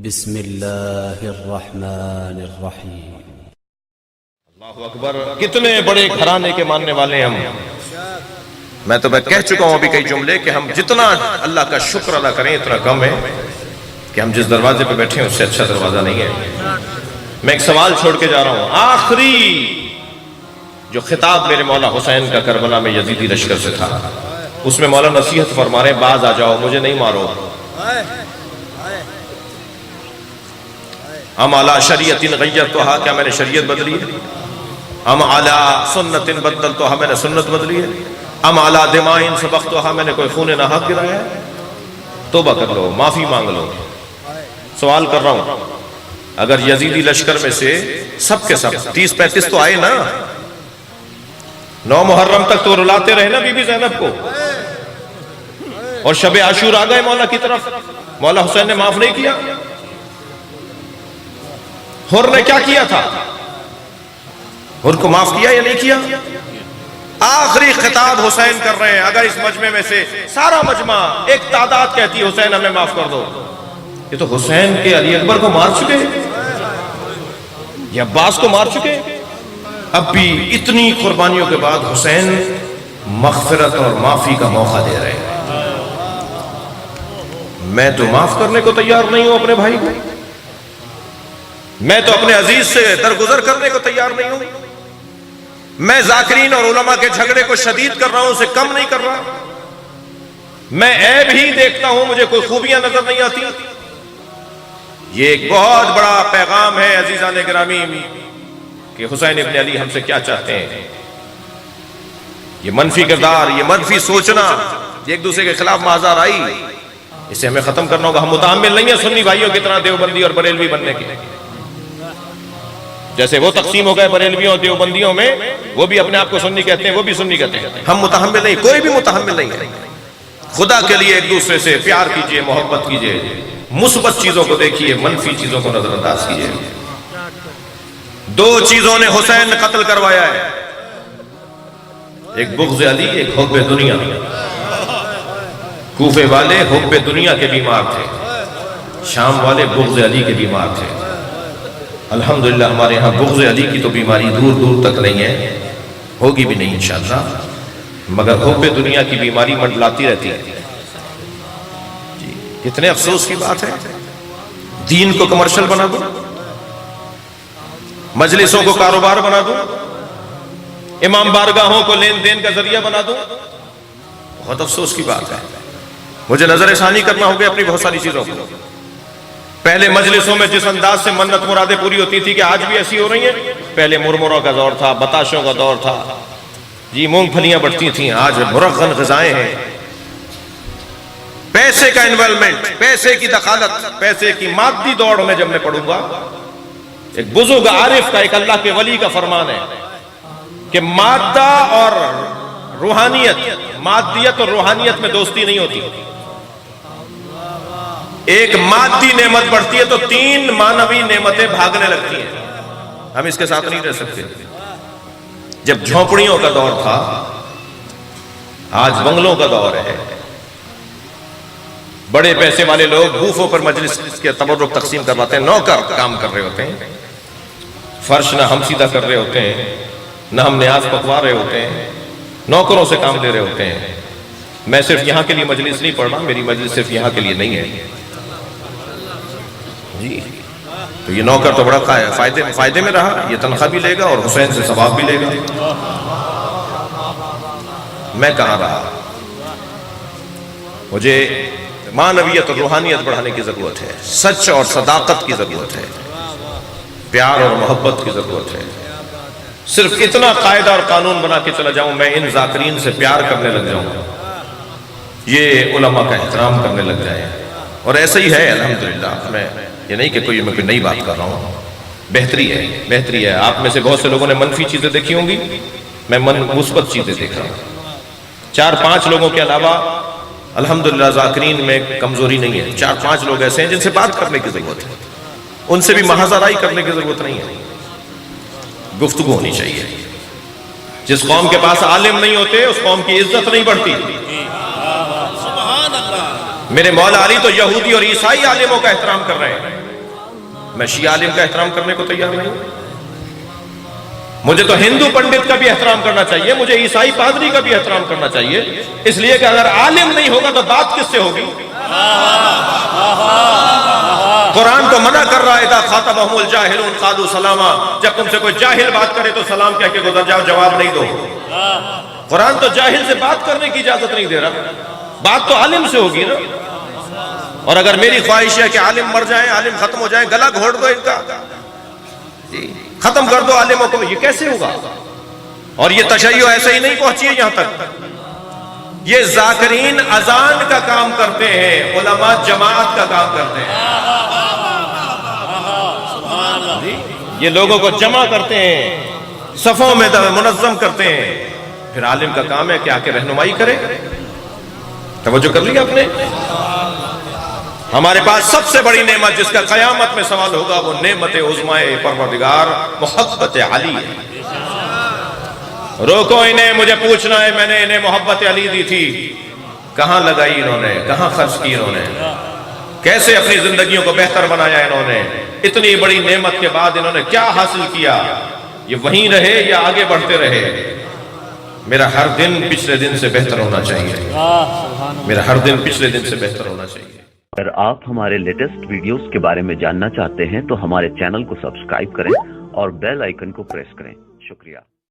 بسم اللہ الرحمن الرحیم۔ اللہ اکبر، کتنے بڑے گھرانے کے ماننے والے ہم۔ میں تو کہہ چکا ہوں ابھی کئی جملے کہ ہم جتنا اللہ کا شکر ادا کریں اتنا کم ہے کہ ہم جس دروازے پہ بیٹھے ہیں اس سے اچھا دروازہ نہیں ہے۔ میں ایک سوال چھوڑ کے جا رہا ہوں، آخری جو خطاب میرے مولا حسین کا کربلا میں یزیدی لشکر سے تھا، اس میں مولا نصیحت فرما رہے ہیں، باز آ جاؤ، مجھے نہیں مارو۔ ام علی شریعت غیرتها، کیا میں نے شریعت بدلی ہے؟ ام علی سنت بدلتها، میں نے سنت بدلی ہے؟ ام علی دماء سفختها، میں نے کوئی خون ناحق گرایا ہے؟ توبہ کر لو، معافی مانگ لو۔ سوال کر رہا ہوں، اگر یزیدی لشکر میں سے سب کے سب 30-35 تو آئے نا، 9 محرم تک تو رلاتے رہے نا بی بی زینب کو، اور شب عاشور آ گئے مولا کی طرف، مولا حسین نے معاف نہیں کیا؟ حر نے کیا کیا تھا؟ حر کو معاف کیا یا نہیں کیا؟ آخری خطاب حسین کر رہے ہیں۔ اگر اس مجمع میں سے سارا مجمع ایک تعداد کہتی ہے حسین ہمیں معاف کر دو، یہ تو حسین کے علی اکبر کو مار چکے، یہ عباس کو مار چکے، اب بھی اتنی قربانیوں کے بعد حسین مغفرت اور معافی کا موقع دے رہے ہیں۔ میں تو معاف کرنے کو تیار نہیں ہوں اپنے بھائی کو، میں تو اپنے عزیز سے درگزر کرنے کو تیار نہیں ہوں، میں ذاکرین اور علماء کے جھگڑے کو شدید کر رہا ہوں، اسے کم نہیں کر رہا، میں عیب ہی دیکھتا ہوں، مجھے کوئی خوبیاں نظر نہیں آتی۔ یہ ایک بہت بڑا پیغام ہے عزیزان گرامی کہ حسین ابن علی ہم سے کیا چاہتے ہیں۔ یہ منفی کردار، یہ منفی سوچنا، ایک دوسرے کے خلاف مازار آئی، اسے ہمیں ختم کرنا ہوگا۔ ہم متحمل نہیں ہیں سنی بھائیوں کی طرح دیوبندی اور بریلوی بننے کے، جیسے وہ تقسیم ہو گئے بریلویوں اور دیوبندیوں میں، وہ بھی اپنے آپ کو سنی کہتے ہیں، وہ بھی سنی کہتے ہیں۔ ہم متحمل نہیں، کوئی بھی متحمل نہیں ہے۔ خدا کے لیے ایک دوسرے سے پیار کیجئے، محبت کیجئے، مثبت چیزوں کو دیکھیے، منفی چیزوں کو نظر انداز کیجئے۔ 2 چیزوں نے حسین قتل کروایا ہے، ایک بغض علی، ایک حب دنیا۔ کوفے والے حب دنیا کے بیمار تھے، شام والے بغض علی کے بیمار تھے۔ الحمدللہ ہمارے ہاں بغض علی کی تو بیماری دور دور تک نہیں ہے، ہوگی بھی نہیں انشاءاللہ، مگر حب دنیا کی بیماری منڈلاتی رہتی ہے۔ جی کتنے افسوس کی بات ہے، دین کو کمرشل بنا دو، مجلسوں کو کاروبار بنا دو، امام بارگاہوں کو لین دین کا ذریعہ بنا دو، بہت افسوس کی بات ہے۔ مجھے نظر ثانی کرنا ہوگا اپنی بہت ساری چیزوں کو۔ پہلے مجلسوں میں جس انداز سے منت مرادیں پوری ہوتی تھی کہ آج بھی ایسی ہو رہی ہیں، پہلے مرمروں کا دور تھا، بتاشوں کا دور تھا، جی مونگ پھلیاں بڑھتی تھیں، آج مرغن غذائیں ہیں۔ پیسے کا انوالومنٹ، پیسے کی دخالت، پیسے کی مادی دوڑ میں جب میں پڑھوں گا، ایک بزرگ عارف کا، ایک اللہ کے ولی کا فرمان ہے کہ مادہ اور روحانیت، مادیت اور روحانیت میں دوستی نہیں ہوتی۔ ایک مادی نعمت بڑھتی ہے تو 3 معنوی نعمتیں بھاگنے لگتی ہیں، ہم اس کے ساتھ نہیں رہ سکتے۔ جب جھونپڑیوں کا دور تھا، آج بنگلوں کا دور ہے، بڑے پیسے والے لوگ بوفوں پر مجلس کے تبرک تقسیم کرواتے ہیں، نوکر کام کر رہے ہوتے ہیں، فرش نہ ہم سیدھا کر رہے ہوتے ہیں، نہ ہم نیاز پکوا رہے ہوتے ہیں، نوکروں سے کام لے رہے ہوتے ہیں۔ میں صرف یہاں کے لیے مجلس نہیں پڑھ رہا، میری مجلس صرف یہاں کے لیے نہیں ہے جی۔ تو یہ نوکر تو بڑا فائدے میں رہا، یہ تنخواہ بھی لے گا اور حسین سے ثواب بھی لے گا۔ میں کہاں رہا؟ مجھے معنویت اور روحانیت بڑھانے کی ضرورت ہے، سچ اور صداقت کی ضرورت ہے، پیار اور محبت کی ضرورت ہے۔ صرف اتنا قاعدہ اور قانون بنا کے چلا جاؤں میں ان ذاکرین سے پیار کرنے لگ جاؤں، یہ علماء کا احترام کرنے لگ جائے، اور ایسا ہی ہے الحمدللہ۔ میں یہ نہیں کہ میں کوئی نئی بات کر رہا ہوں، بہتری ہے۔ آپ میں سے بہت سے لوگوں نے منفی چیزیں دیکھی ہوں گی، میں مثبت چیزیں دیکھ رہا ہوں۔ 4-5 لوگوں کے علاوہ الحمدللہ ذاکرین میں کمزوری نہیں ہے۔ 4-5 لوگ ایسے ہیں جن سے بات کرنے کی ضرورت ہے، ان سے بھی محض آرائی کرنے کی ضرورت نہیں ہے، گفتگو ہونی چاہیے۔ جس قوم کے پاس عالم نہیں ہوتے اس قوم کی عزت نہیں بڑھتی۔ میرے مولا علی تو یہودی اور عیسائی عالموں کا احترام کر رہے ہیں، میں شیعہ عالم کا احترام کرنے کو تیار نہیں ہوں۔ مجھے تو ہندو پنڈت کا بھی احترام کرنا چاہیے، مجھے عیسائی پادری کا بھی احترام کرنا چاہیے، اس لیے کہ اگر عالم نہیں ہوگا تو بات کس سے ہوگی؟ قرآن تو منع کر رہا ہے اذا خاطبهم الجاہلون قالوا سلاما، جب تم سے کوئی جاہل بات کرے تو سلام کہہ کے گزر جاؤ، جواب نہیں دو۔ قرآن تو جاہل سے بات کرنے کی اجازت نہیں دے رہا، بات تو عالم سے ہوگی نا۔ اور اگر میری خواہش ہے کہ عالم مر جائیں، عالم ختم ہو جائیں، گلا گھوڑ دو ان کا، ختم کر دو عالموں کو، یہ کیسے ہوگا؟ اور یہ تشیع ایسے ہی نہیں پہنچی ہے یہاں تک، یہ ذاکرین اذان کا کام کرتے ہیں، علماء جماعت کا کام کرتے ہیں، یہ لوگوں کو جمع کرتے ہیں، صفوں میں منظم کرتے ہیں، پھر عالم کا کام ہے کہ آ کے رہنمائی کرے۔ توجہ کر لیا آپ نے؟ ہمارے پاس سب سے بڑی نعمت جس کا قیامت میں سوال ہوگا وہ نعمت عظمائے پروردگار محبت علی ہے۔ روکو انہیں، مجھے پوچھنا ہے میں نے انہیں محبت علی دی تھی، کہاں لگائی انہوں نے، کہاں خرچ کی انہوں نے، کیسے اپنی زندگیوں کو بہتر بنایا انہوں نے، اتنی بڑی نعمت کے بعد انہوں نے کیا حاصل کیا؟ یہ وہیں رہے یا آگے بڑھتے رہے؟ میرا ہر دن پچھلے دن سے بہتر ہونا چاہیے، میرا ہر دن پچھلے دن سے بہتر ہونا چاہیے۔ اگر آپ ہمارے لیٹسٹ ویڈیوز کے بارے میں جاننا چاہتے ہیں تو ہمارے چینل کو سبسکرائب کریں اور بیل آئیکن کو پریس کریں۔ شکریہ۔